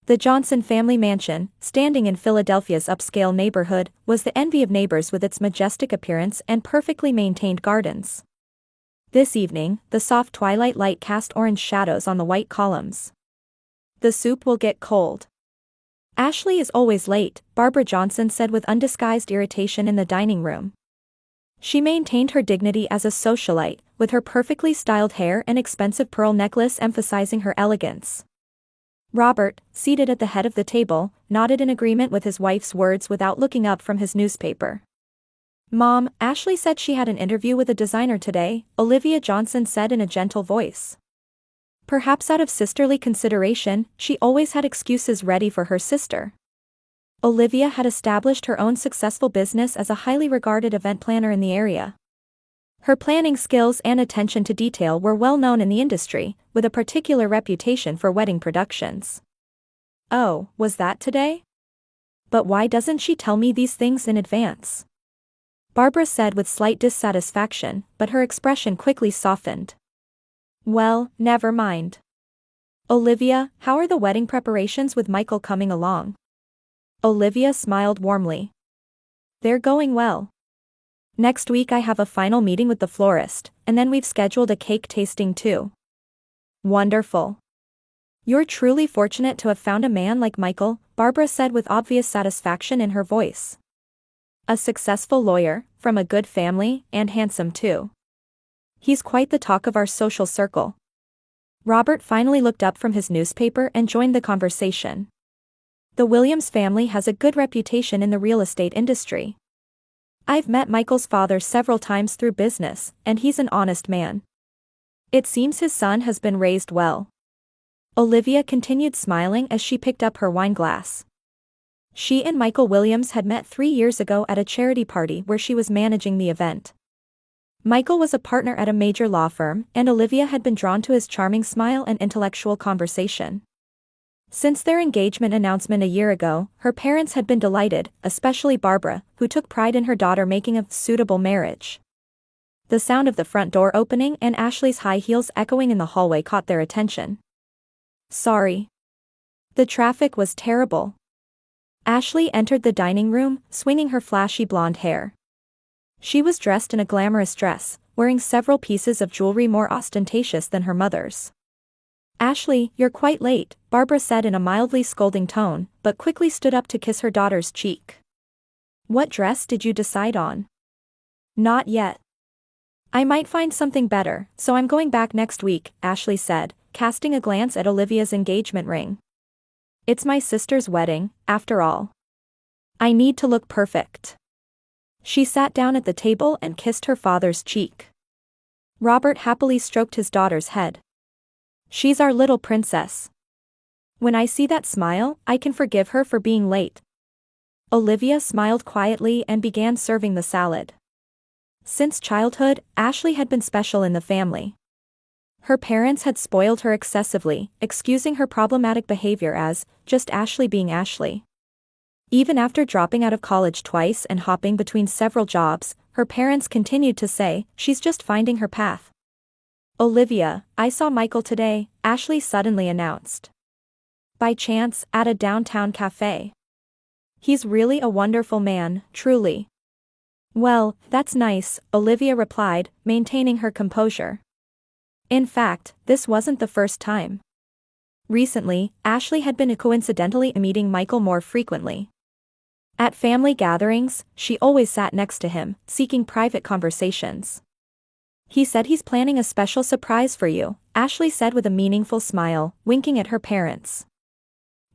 The Johnson family mansion, standing in Philadelphia's upscale neighborhood, was the envy of neighbors with its majestic appearance and perfectly maintained gardens. This evening, the soft twilight light cast orange shadows on the white columns. The soup will get cold. Ashley is always late, Barbara Johnson said with undisguised irritation in the dining room. She maintained her dignity as a socialite, with her perfectly styled hair and expensive pearl necklace emphasizing her elegance. Robert, seated at the head of the table, nodded in agreement with his wife's words without looking up from his newspaper. "Mom, Ashley said she had an interview with a designer today," Olivia Johnson said in a gentle voice. Perhaps out of sisterly consideration, she always had excuses ready for her sister. Olivia had established her own successful business as a highly regarded event planner in the area. Her planning skills and attention to detail were well known in the industry, with a particular reputation for wedding productions. "Oh, was that today? But why doesn't she tell me these things in advance?" Barbara said with slight dissatisfaction, but her expression quickly softened. "Well, never mind. Olivia, how are the wedding preparations with Michael coming along?" Olivia smiled warmly. "They're going well. Next week I have a final meeting with the florist, and then we've scheduled a cake tasting too." "Wonderful. You're truly fortunate to have found a man like Michael," Barbara said with obvious satisfaction in her voice. "A successful lawyer, from a good family, and handsome too. He's quite the talk of our social circle." Robert finally looked up from his newspaper and joined the conversation. "The Williams family has a good reputation in the real estate industry. I've met Michael's father several times through business, and he's an honest man. It seems his son has been raised well." Olivia continued smiling as she picked up her wine glass. She and Michael Williams had met 3 years ago at a charity party where she was managing the event. Michael was a partner at a major law firm, and Olivia had been drawn to his charming smile and intellectual conversation. Since their engagement announcement a year ago, her parents had been delighted, especially Barbara, who took pride in her daughter making a suitable marriage. The sound of the front door opening and Ashley's high heels echoing in the hallway caught their attention. "Sorry. The traffic was terrible." Ashley entered the dining room, swinging her flashy blonde hair. She was dressed in a glamorous dress, wearing several pieces of jewelry more ostentatious than her mother's. "Ashley, you're quite late," Barbara said in a mildly scolding tone, but quickly stood up to kiss her daughter's cheek. "What dress did you decide on?" "Not yet. I might find something better, so I'm going back next week," Ashley said, casting a glance at Olivia's engagement ring. "It's my sister's wedding, after all. I need to look perfect." She sat down at the table and kissed her father's cheek. Robert happily stroked his daughter's head. "She's our little princess. When I see that smile, I can forgive her for being late." Olivia smiled quietly and began serving the salad. Since childhood, Ashley had been special in the family. Her parents had spoiled her excessively, excusing her problematic behavior as just Ashley being Ashley. Even after dropping out of college twice and hopping between several jobs, her parents continued to say, "She's just finding her path." "Olivia, I saw Michael today," Ashley suddenly announced. "By chance, at a downtown cafe. He's really a wonderful man, truly." "Well, that's nice," Olivia replied, maintaining her composure. In fact, this wasn't the first time. Recently, Ashley had been coincidentally meeting Michael more frequently. At family gatherings, she always sat next to him, seeking private conversations. "He said he's planning a special surprise for you," Ashley said with a meaningful smile, winking at her parents.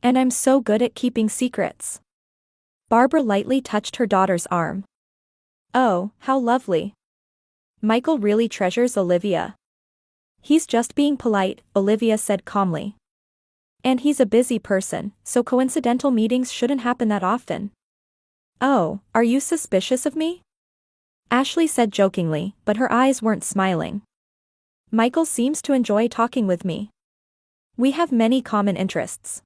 "And I'm so good at keeping secrets." Barbara lightly touched her daughter's arm. "Oh, how lovely. Michael really treasures Olivia." "He's just being polite," Olivia said calmly. "And he's a busy person, so coincidental meetings shouldn't happen that often." "Oh, are you suspicious of me?" Ashley said jokingly, but her eyes weren't smiling. "Michael seems to enjoy talking with me. We have many common interests."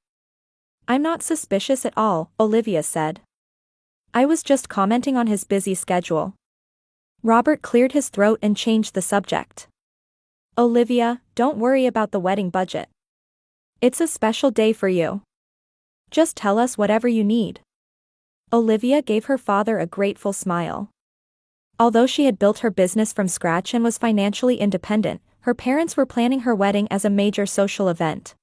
"I'm not suspicious at all," Olivia said. "I was just commenting on his busy schedule." Robert cleared his throat and changed the subject. "Olivia, don't worry about the wedding budget. It's a special day for you. Just tell us whatever you need. Olivia gave her father a grateful smile. Although she had built her business from scratch and was financially independent, her parents were planning her wedding as a major social event.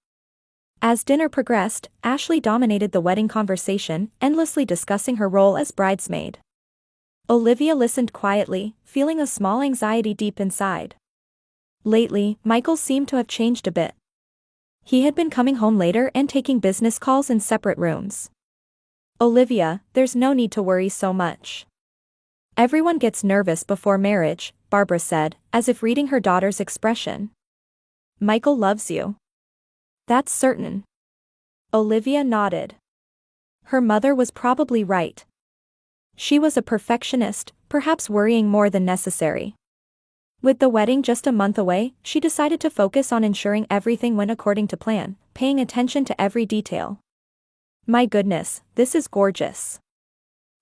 As dinner progressed, Ashley dominated the wedding conversation, endlessly discussing her role as bridesmaid. Olivia listened quietly, feeling a small anxiety deep inside. Lately, Michael seemed to have changed a bit. He had been coming home later and taking business calls in separate rooms. Olivia, there's no need to worry so much. Everyone gets nervous before marriage, Barbara said, as if reading her daughter's expression. Michael loves you. That's certain. Olivia nodded. Her mother was probably right. She was a perfectionist, perhaps worrying more than necessary. With the wedding just a month away, she decided to focus on ensuring everything went according to plan, paying attention to every detail. My goodness, this is gorgeous.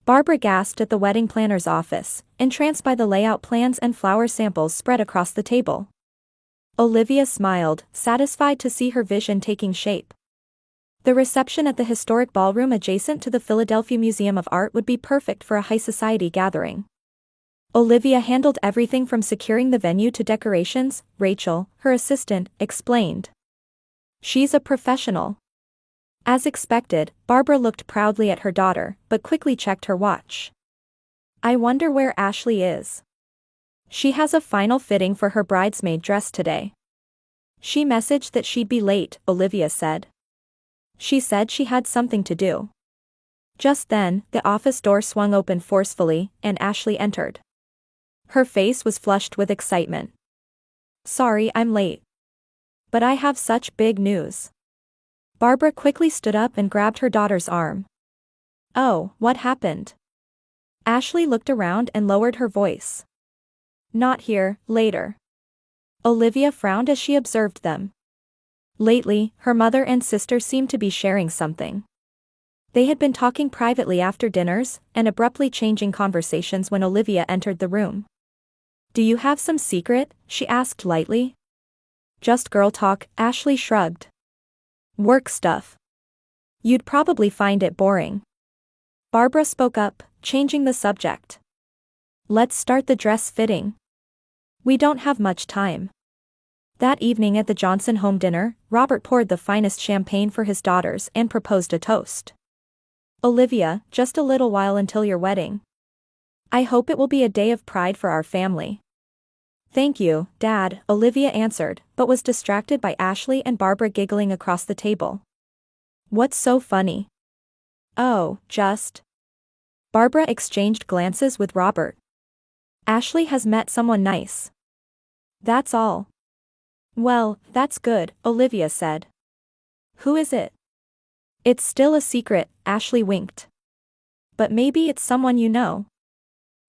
Barbara gasped at the wedding planner's office, entranced by the layout plans and flower samples spread across the table. Olivia smiled, satisfied to see her vision taking shape. The reception at the historic ballroom adjacent to the Philadelphia Museum of Art would be perfect for a high society gathering. Olivia handled everything from securing the venue to decorations, Rachel, her assistant, explained. She's a professional. As expected, Barbara looked proudly at her daughter, but quickly checked her watch. I wonder where Ashley is. She has a final fitting for her bridesmaid dress today. She messaged that she'd be late, Olivia said. She said she had something to do. Just then, the office door swung open forcefully, and Ashley entered. Her face was flushed with excitement. Sorry I'm late. But I have such big news. Barbara quickly stood up and grabbed her daughter's arm. Oh, what happened? Ashley looked around and lowered her voice. Not here, later. Olivia frowned as she observed them. Lately, her mother and sister seemed to be sharing something. They had been talking privately after dinners, and abruptly changing conversations when Olivia entered the room. Do you have some secret? She asked lightly. Just girl talk, Ashley shrugged. Work stuff. You'd probably find it boring. Barbara spoke up, changing the subject. Let's start the dress fitting. We don't have much time. That evening at the Johnson home dinner, Robert poured the finest champagne for his daughters and proposed a toast. Olivia, just a little while until your wedding. I hope it will be a day of pride for our family. Thank you, Dad, Olivia answered, but was distracted by Ashley and Barbara giggling across the table. What's so funny? Oh, just. Barbara exchanged glances with Robert. Ashley has met someone nice. That's all. Well, that's good, Olivia said. Who is it? It's still a secret, Ashley winked. But maybe it's someone you know.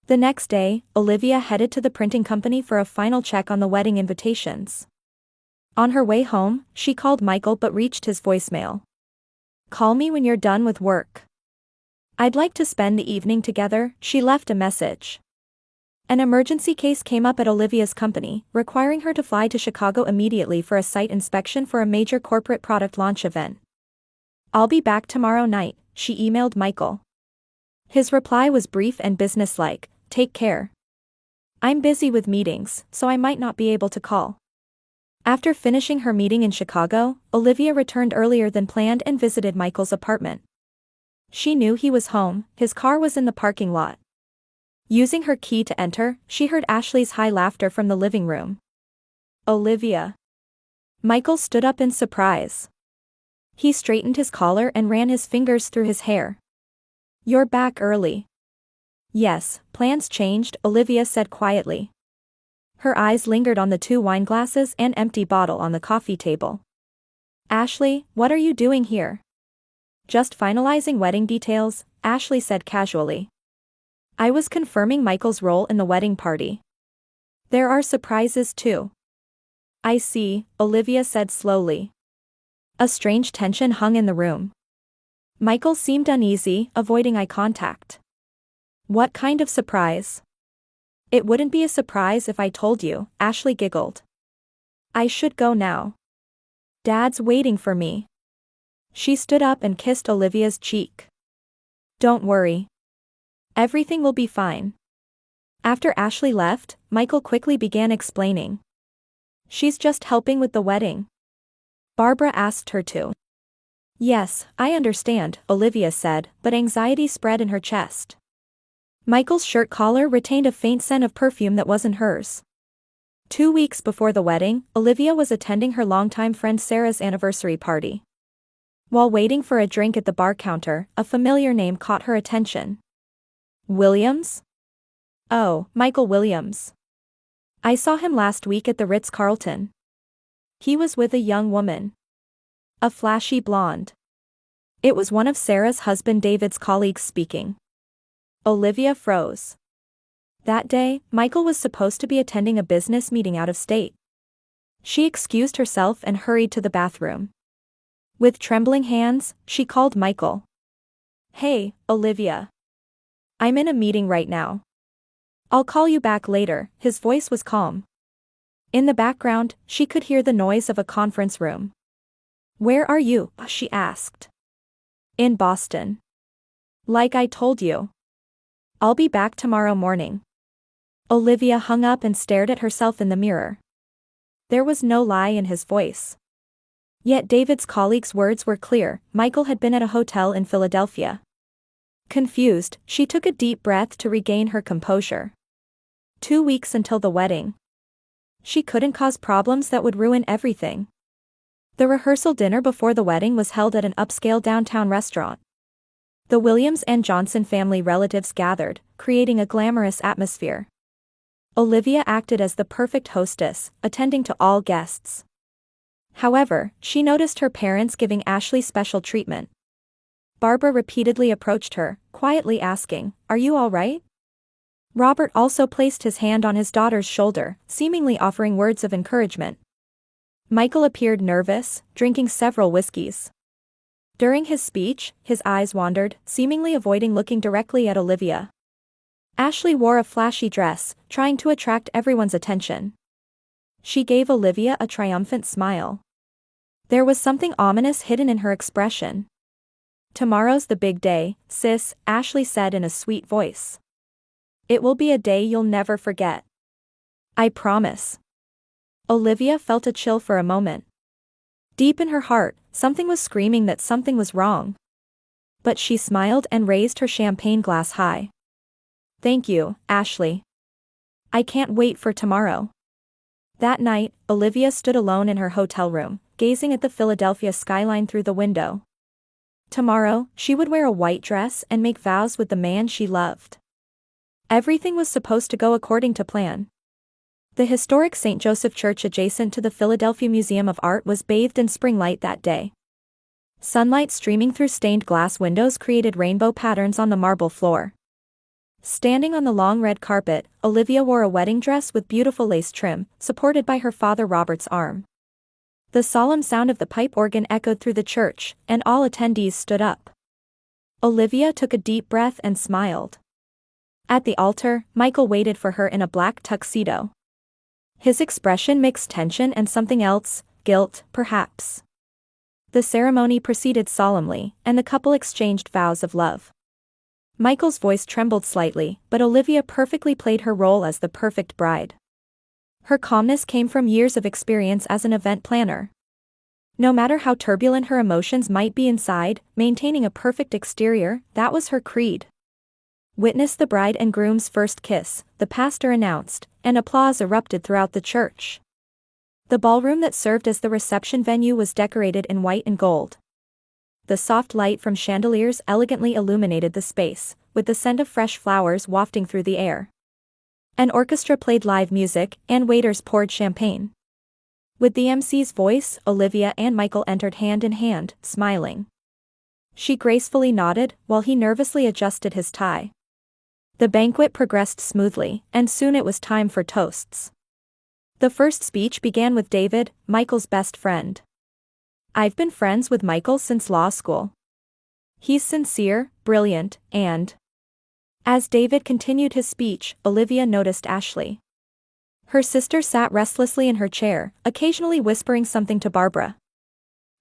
The next day, Olivia headed to the printing company for a final check on the wedding invitations. On her way home, she called Michael but reached his voicemail. Call me when you're done with work. I'd like to spend the evening together, she left a message. An emergency case came up at Olivia's company, requiring her to fly to Chicago immediately for a site inspection for a major corporate product launch event. I'll be back tomorrow night, she emailed Michael. His reply was brief and businesslike. Take care. I'm busy with meetings, so I might not be able to call. After finishing her meeting in Chicago, Olivia returned earlier than planned and visited Michael's apartment. She knew he was home, his car was in the parking lot. Using her key to enter, she heard Ashley's high laughter from the living room. Olivia. Michael stood up in surprise. He straightened his collar and ran his fingers through his hair. You're back early. Yes, plans changed, Olivia said quietly. Her eyes lingered on the 2 wine glasses and empty bottle on the coffee table. Ashley, what are you doing here? Just finalizing wedding details, Ashley said casually. I was confirming Michael's role in the wedding party. There are surprises too. I see, Olivia said slowly. A strange tension hung in the room. Michael seemed uneasy, avoiding eye contact. What kind of surprise? It wouldn't be a surprise if I told you, Ashley giggled. I should go now. Dad's waiting for me. She stood up and kissed Olivia's cheek. Don't worry. Everything will be fine. After Ashley left, Michael quickly began explaining. She's just helping with the wedding. Barbara asked her to. Yes, I understand, Olivia said, but anxiety spread in her chest. Michael's shirt collar retained a faint scent of perfume that wasn't hers. 2 weeks before the wedding, Olivia was attending her longtime friend Sarah's anniversary party. While waiting for a drink at the bar counter, a familiar name caught her attention. Williams? Oh, Michael Williams. I saw him last week at the Ritz-Carlton. He was with a young woman. A flashy blonde. It was one of Sarah's husband David's colleagues speaking. Olivia froze. That day, Michael was supposed to be attending a business meeting out of state. She excused herself and hurried to the bathroom. With trembling hands, she called Michael. Hey, Olivia. I'm in a meeting right now. I'll call you back later. His voice was calm. In the background, she could hear the noise of a conference room. Where are you? She asked. In Boston. Like I told you. I'll be back tomorrow morning. Olivia hung up and stared at herself in the mirror. There was no lie in his voice. Yet David's colleague's words were clear. Michael had been at a hotel in Philadelphia. Confused, she took a deep breath to regain her composure. 2 weeks until the wedding. She couldn't cause problems that would ruin everything. The rehearsal dinner before the wedding was held at an upscale downtown restaurant. The Williams and Johnson family relatives gathered, creating a glamorous atmosphere. Olivia acted as the perfect hostess, attending to all guests. However, she noticed her parents giving Ashley special treatment. Barbara repeatedly approached her, quietly asking, "Are you all right?" Robert also placed his hand on his daughter's shoulder, seemingly offering words of encouragement. Michael appeared nervous, drinking several whiskeys. During his speech, his eyes wandered, seemingly avoiding looking directly at Olivia. Ashley wore a flashy dress, trying to attract everyone's attention. She gave Olivia a triumphant smile. There was something ominous hidden in her expression. Tomorrow's the big day, sis, Ashley said in a sweet voice. It will be a day you'll never forget. I promise. Olivia felt a chill for a moment. Deep in her heart, something was screaming that something was wrong. But she smiled and raised her champagne glass high. Thank you, Ashley. I can't wait for tomorrow. That night, Olivia stood alone in her hotel room, gazing at the Philadelphia skyline through the window. Tomorrow, she would wear a white dress and make vows with the man she loved. Everything was supposed to go according to plan. The historic St. Joseph Church adjacent to the Philadelphia Museum of Art was bathed in spring light that day. Sunlight streaming through stained glass windows created rainbow patterns on the marble floor. Standing on the long red carpet, Olivia wore a wedding dress with beautiful lace trim, supported by her father Robert's arm. The solemn sound of the pipe organ echoed through the church, and all attendees stood up. Olivia took a deep breath and smiled. At the altar, Michael waited for her in a black tuxedo. His expression mixed tension and something else, guilt, perhaps. The ceremony proceeded solemnly, and the couple exchanged vows of love. Michael's voice trembled slightly, but Olivia perfectly played her role as the perfect bride. Her calmness came from years of experience as an event planner. No matter how turbulent her emotions might be inside, maintaining a perfect exterior, that was her creed. Witness the bride and groom's first kiss, the pastor announced, and applause erupted throughout the church. The ballroom that served as the reception venue was decorated in white and gold. The soft light from chandeliers elegantly illuminated the space, with the scent of fresh flowers wafting through the air. An orchestra played live music, and waiters poured champagne. With the MC's voice, Olivia and Michael entered hand in hand, smiling. She gracefully nodded, while he nervously adjusted his tie. The banquet progressed smoothly, and soon it was time for toasts. The first speech began with David, Michael's best friend. I've been friends with Michael since law school. He's sincere, brilliant, and... As David continued his speech, Olivia noticed Ashley. Her sister sat restlessly in her chair, occasionally whispering something to Barbara.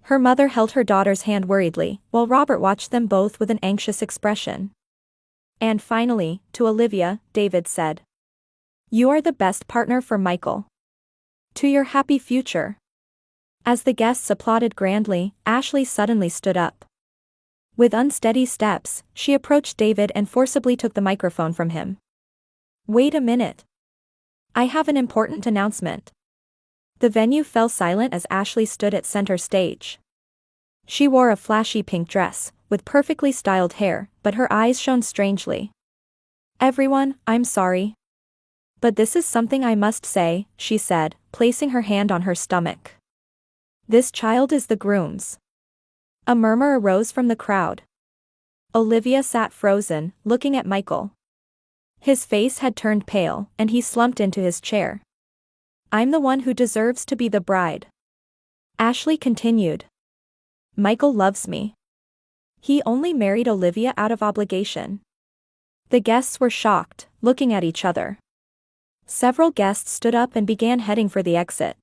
Her mother held her daughter's hand worriedly, while Robert watched them both with an anxious expression. And finally, to Olivia, David said, "You are the best partner for Michael. To your happy future." As the guests applauded grandly, Ashley suddenly stood up. With unsteady steps, she approached David and forcibly took the microphone from him. "Wait a minute. I have an important announcement." The venue fell silent as Ashley stood at center stage. She wore a flashy pink dress, with perfectly styled hair, but her eyes shone strangely. "Everyone, I'm sorry. But this is something I must say," she said, placing her hand on her stomach. "This child is the groom's." A murmur arose from the crowd. Olivia sat frozen, looking at Michael. His face had turned pale, and he slumped into his chair. "I'm the one who deserves to be the bride," Ashley continued. "Michael loves me. He only married Olivia out of obligation." The guests were shocked, looking at each other. Several guests stood up and began heading for the exit.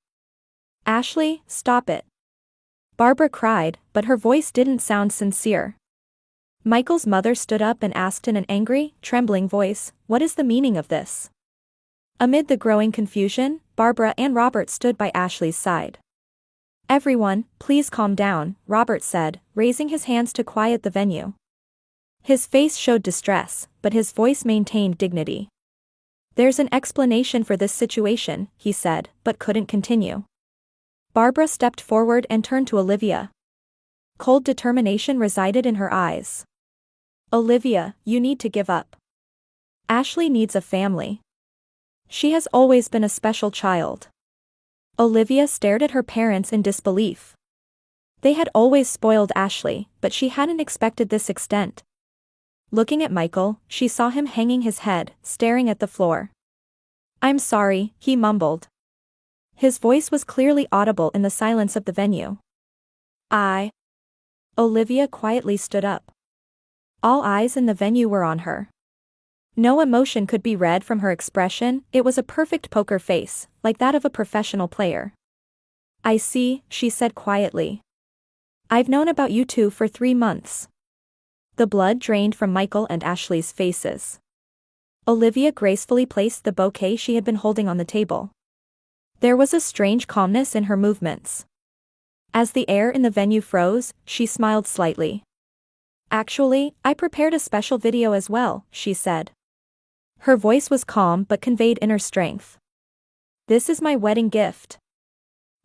"Ashley, stop it," Barbara cried, but her voice didn't sound sincere. Michael's mother stood up and asked in an angry, trembling voice, "What is the meaning of this?" Amid the growing confusion, Barbara and Robert stood by Ashley's side. "Everyone, please calm down," Robert said, raising his hands to quiet the venue. His face showed distress, but his voice maintained dignity. "There's an explanation for this situation," he said, but couldn't continue. Barbara stepped forward and turned to Olivia. Cold determination resided in her eyes. "Olivia, you need to give up. Ashley needs a family. She has always been a special child." Olivia stared at her parents in disbelief. They had always spoiled Ashley, but she hadn't expected this extent. Looking at Michael, she saw him hanging his head, staring at the floor. "I'm sorry," he mumbled. His voice was clearly audible in the silence of the venue. Olivia quietly stood up. All eyes in the venue were on her. No emotion could be read from her expression, it was a perfect poker face, like that of a professional player. "I see," she said quietly. "I've known about you two for 3 months." The blood drained from Michael and Ashley's faces. Olivia gracefully placed the bouquet she had been holding on the table. There was a strange calmness in her movements. As the air in the venue froze, she smiled slightly. "Actually, I prepared a special video as well," she said. Her voice was calm but conveyed inner strength. "This is my wedding gift."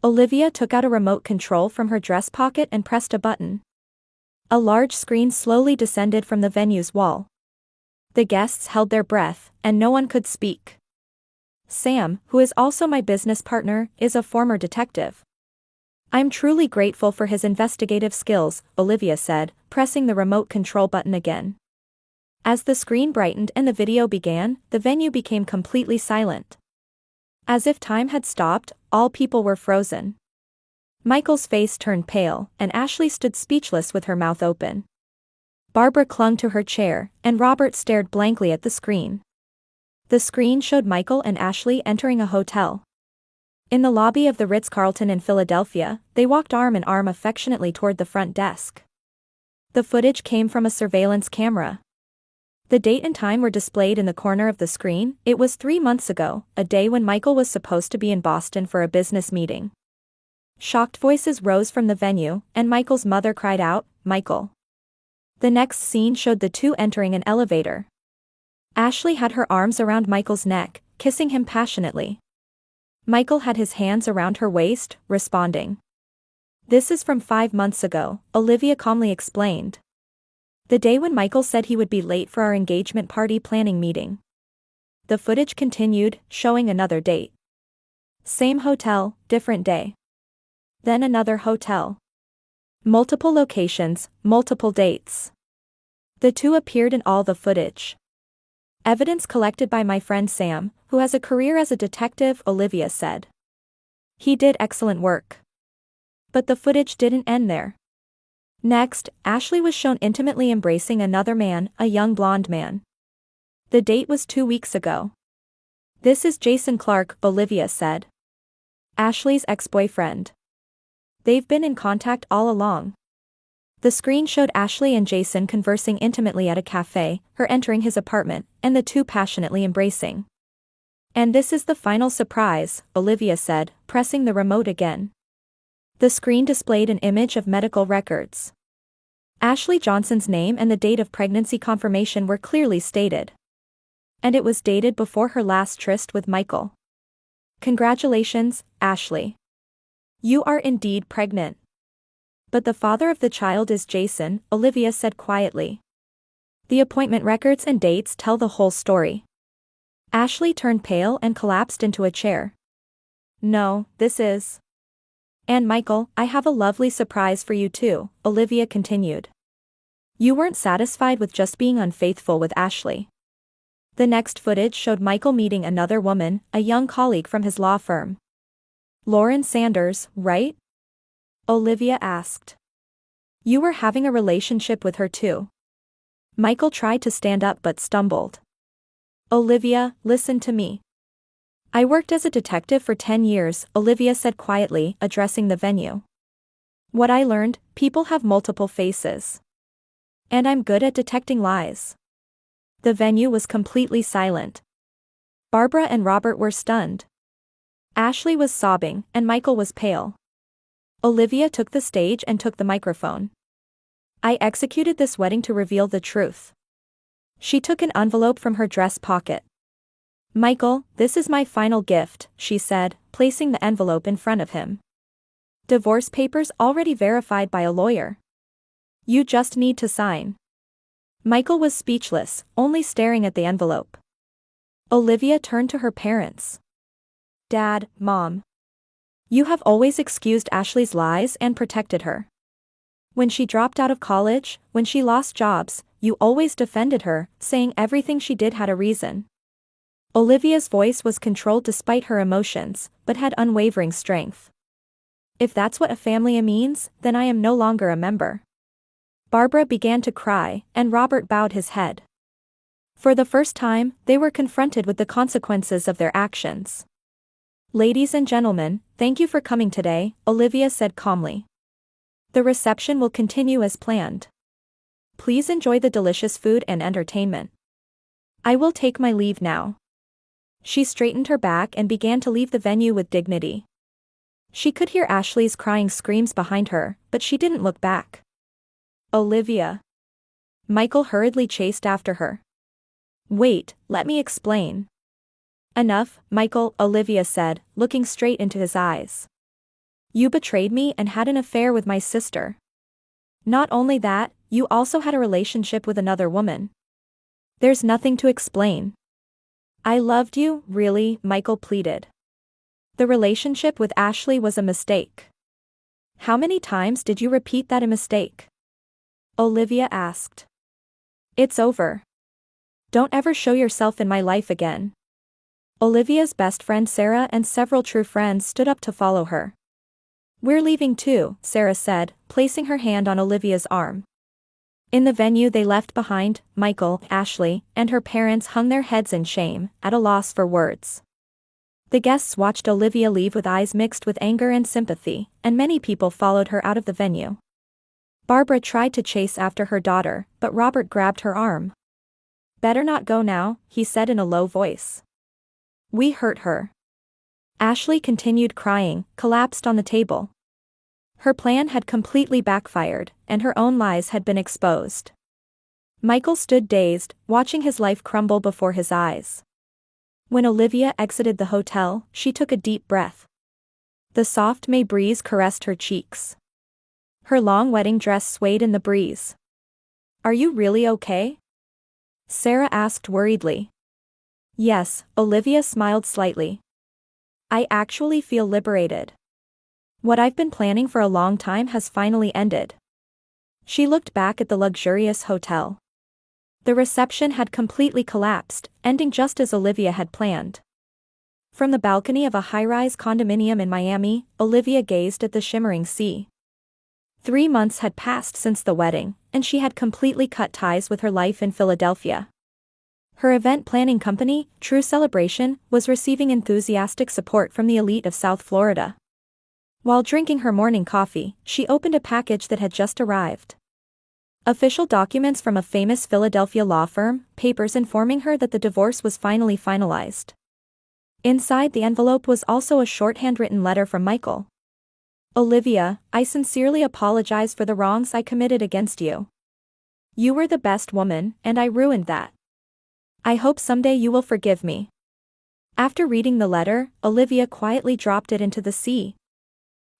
Olivia took out a remote control from her dress pocket and pressed a button. A large screen slowly descended from the venue's wall. The guests held their breath, and no one could speak. "Sam, who is also my business partner, is a former detective. I'm truly grateful for his investigative skills," Olivia said, pressing the remote control button again. As the screen brightened and the video began, the venue became completely silent. As if time had stopped, all people were frozen. Michael's face turned pale, and Ashley stood speechless with her mouth open. Barbara clung to her chair, and Robert stared blankly at the screen. The screen showed Michael and Ashley entering a hotel. In the lobby of the Ritz-Carlton in Philadelphia, they walked arm in arm affectionately toward the front desk. The footage came from a surveillance camera. The date and time were displayed in the corner of the screen. It was 3 months ago, a day when Michael was supposed to be in Boston for a business meeting. Shocked voices rose from the venue, and Michael's mother cried out, "Michael." The next scene showed the two entering an elevator. Ashley had her arms around Michael's neck, kissing him passionately. Michael had his hands around her waist, responding. "This is from 5 months ago," Olivia calmly explained. "The day when Michael said he would be late for our engagement party planning meeting." The footage continued, showing another date. Same hotel, different day. Then another hotel. Multiple locations, multiple dates. The two appeared in all the footage. "Evidence collected by my friend Sam, who has a career as a detective," Olivia said. "He did excellent work." But the footage didn't end there. Next, Ashley was shown intimately embracing another man, a young blonde man. The date was 2 weeks ago. "This is Jason Clark," Olivia said. "Ashley's ex-boyfriend." They've been in contact all along. The screen showed Ashley and Jason conversing intimately at a cafe, her entering his apartment, and the two passionately embracing. "And this is the final surprise," Olivia said, pressing the remote again. The screen displayed an image of medical records. Ashley Johnson's name and the date of pregnancy confirmation were clearly stated. And it was dated before her last tryst with Michael. "Congratulations, Ashley. You are indeed pregnant. But the father of the child is Jason," Olivia said quietly. "The appointment records and dates tell the whole story." Ashley turned pale and collapsed into a chair. "No, this is..." "And Michael, I have a lovely surprise for you too," Olivia continued. "You weren't satisfied with just being unfaithful with Ashley." The next footage showed Michael meeting another woman, a young colleague from his law firm. "Lauren Sanders, right?" Olivia asked. "You were having a relationship with her too." Michael tried to stand up but stumbled. "Olivia, listen to me. I worked as a detective for 10 years, Olivia said quietly, addressing the venue. "What I learned, people have multiple faces. And I'm good at detecting lies." The venue was completely silent. Barbara and Robert were stunned. Ashley was sobbing, and Michael was pale. Olivia took the stage and took the microphone. "I executed this wedding to reveal the truth." She took an envelope from her dress pocket. "Michael, this is my final gift," she said, placing the envelope in front of him. "Divorce papers already verified by a lawyer. You just need to sign." Michael was speechless, only staring at the envelope. Olivia turned to her parents. "Dad, Mom. You have always excused Ashley's lies and protected her. When she dropped out of college, when she lost jobs, you always defended her, saying everything she did had a reason." Olivia's voice was controlled despite her emotions, but had unwavering strength. "If that's what a family means, then I am no longer a member." Barbara began to cry, and Robert bowed his head. For the first time, they were confronted with the consequences of their actions. "Ladies and gentlemen, thank you for coming today," Olivia said calmly. "The reception will continue as planned. Please enjoy the delicious food and entertainment. I will take my leave now." She straightened her back and began to leave the venue with dignity. She could hear Ashley's crying screams behind her, but she didn't look back. "Olivia." Michael hurriedly chased after her. "Wait, let me explain." "Enough, Michael," Olivia said, looking straight into his eyes. "You betrayed me and had an affair with my sister. Not only that, you also had a relationship with another woman. There's nothing to explain." "I loved you, really," Michael pleaded. "The relationship with Ashley was a mistake." "How many times did you repeat that a mistake?" Olivia asked. "It's over. Don't ever show yourself in my life again." Olivia's best friend Sarah and several true friends stood up to follow her. "We're leaving too," Sarah said, placing her hand on Olivia's arm. In the venue they left behind, Michael, Ashley, and her parents hung their heads in shame, at a loss for words. The guests watched Olivia leave with eyes mixed with anger and sympathy, and many people followed her out of the venue. Barbara tried to chase after her daughter, but Robert grabbed her arm. "Better not go now," he said in a low voice. "We hurt her." Ashley continued crying, collapsed on the table. Her plan had completely backfired, and her own lies had been exposed. Michael stood dazed, watching his life crumble before his eyes. When Olivia exited the hotel, she took a deep breath. The soft May breeze caressed her cheeks. Her long wedding dress swayed in the breeze. "Are you really okay?" Sarah asked worriedly. "Yes," Olivia smiled slightly. "I actually feel liberated. What I've been planning for a long time has finally ended." She looked back at the luxurious hotel. The reception had completely collapsed, ending just as Olivia had planned. From the balcony of a high-rise condominium in Miami, Olivia gazed at the shimmering sea. 3 months had passed since the wedding, and she had completely cut ties with her life in Philadelphia. Her event planning company, True Celebration, was receiving enthusiastic support from the elite of South Florida. While drinking her morning coffee, she opened a package that had just arrived. Official documents from a famous Philadelphia law firm, papers informing her that the divorce was finally finalized. Inside the envelope was also a short handwritten letter from Michael. Olivia, I sincerely apologize for the wrongs I committed against you. You were the best woman, and I ruined that. I hope someday you will forgive me. After reading the letter, Olivia quietly dropped it into the sea.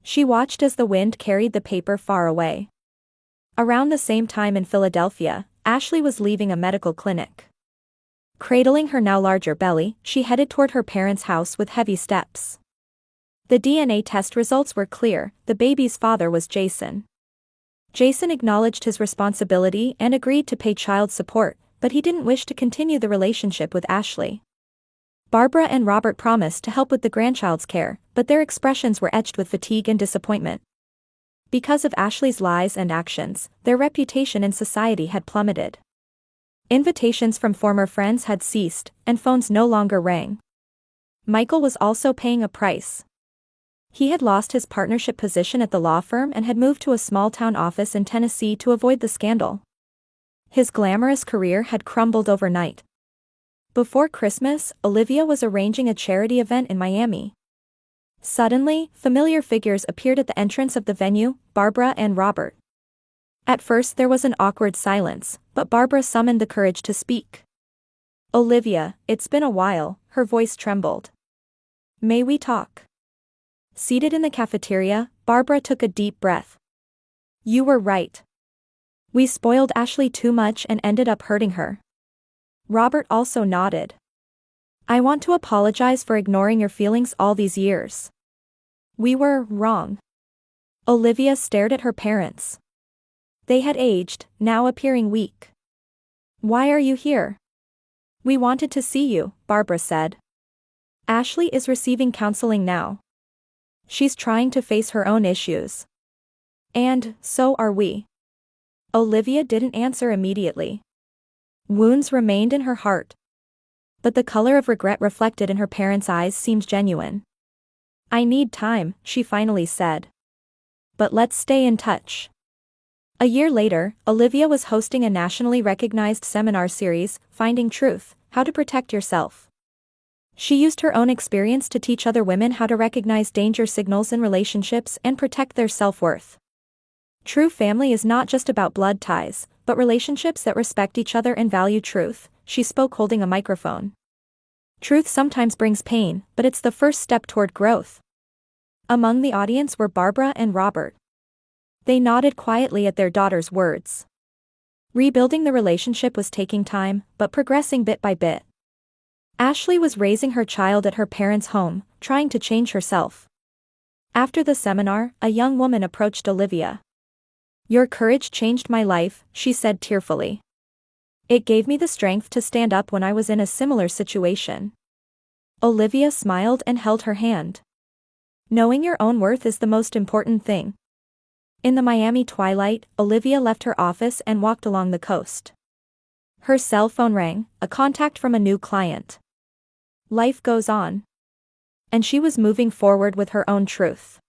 She watched as the wind carried the paper far away. Around the same time in Philadelphia, Ashley was leaving a medical clinic. Cradling her now larger belly, she headed toward her parents' house with heavy steps. The DNA test results were clear, the baby's father was Jason. Jason acknowledged his responsibility and agreed to pay child support, but he didn't wish to continue the relationship with Ashley. Barbara and Robert promised to help with the grandchild's care, but their expressions were etched with fatigue and disappointment. Because of Ashley's lies and actions, their reputation in society had plummeted. Invitations from former friends had ceased, and phones no longer rang. Michael was also paying a price. He had lost his partnership position at the law firm and had moved to a small-town office in Tennessee to avoid the scandal. His glamorous career had crumbled overnight. Before Christmas, Olivia was arranging a charity event in Miami. Suddenly, familiar figures appeared at the entrance of the venue, Barbara and Robert. At first there was an awkward silence, but Barbara summoned the courage to speak. Olivia, it's been a while, her voice trembled. May we talk? Seated in the cafeteria, Barbara took a deep breath. You were right. We spoiled Ashley too much and ended up hurting her. Robert also nodded. I want to apologize for ignoring your feelings all these years. We were wrong. Olivia stared at her parents. They had aged, now appearing weak. Why are you here? We wanted to see you, Barbara said. Ashley is receiving counseling now. She's trying to face her own issues. And so are we. Olivia didn't answer immediately. Wounds remained in her heart. But the color of regret reflected in her parents' eyes seemed genuine. I need time, she finally said. But let's stay in touch. A year later, Olivia was hosting a nationally recognized seminar series, Finding Truth, How to Protect Yourself. She used her own experience to teach other women how to recognize danger signals in relationships and protect their self-worth. True family is not just about blood ties, but relationships that respect each other and value truth, she spoke holding a microphone. Truth sometimes brings pain, but it's the first step toward growth. Among the audience were Barbara and Robert. They nodded quietly at their daughter's words. Rebuilding the relationship was taking time, but progressing bit by bit. Ashley was raising her child at her parents' home, trying to change herself. After the seminar, a young woman approached Olivia. Your courage changed my life, she said tearfully. It gave me the strength to stand up when I was in a similar situation. Olivia smiled and held her hand. Knowing your own worth is the most important thing. In the Miami twilight, Olivia left her office and walked along the coast. Her cell phone rang, a contact from a new client. Life goes on. And she was moving forward with her own truth.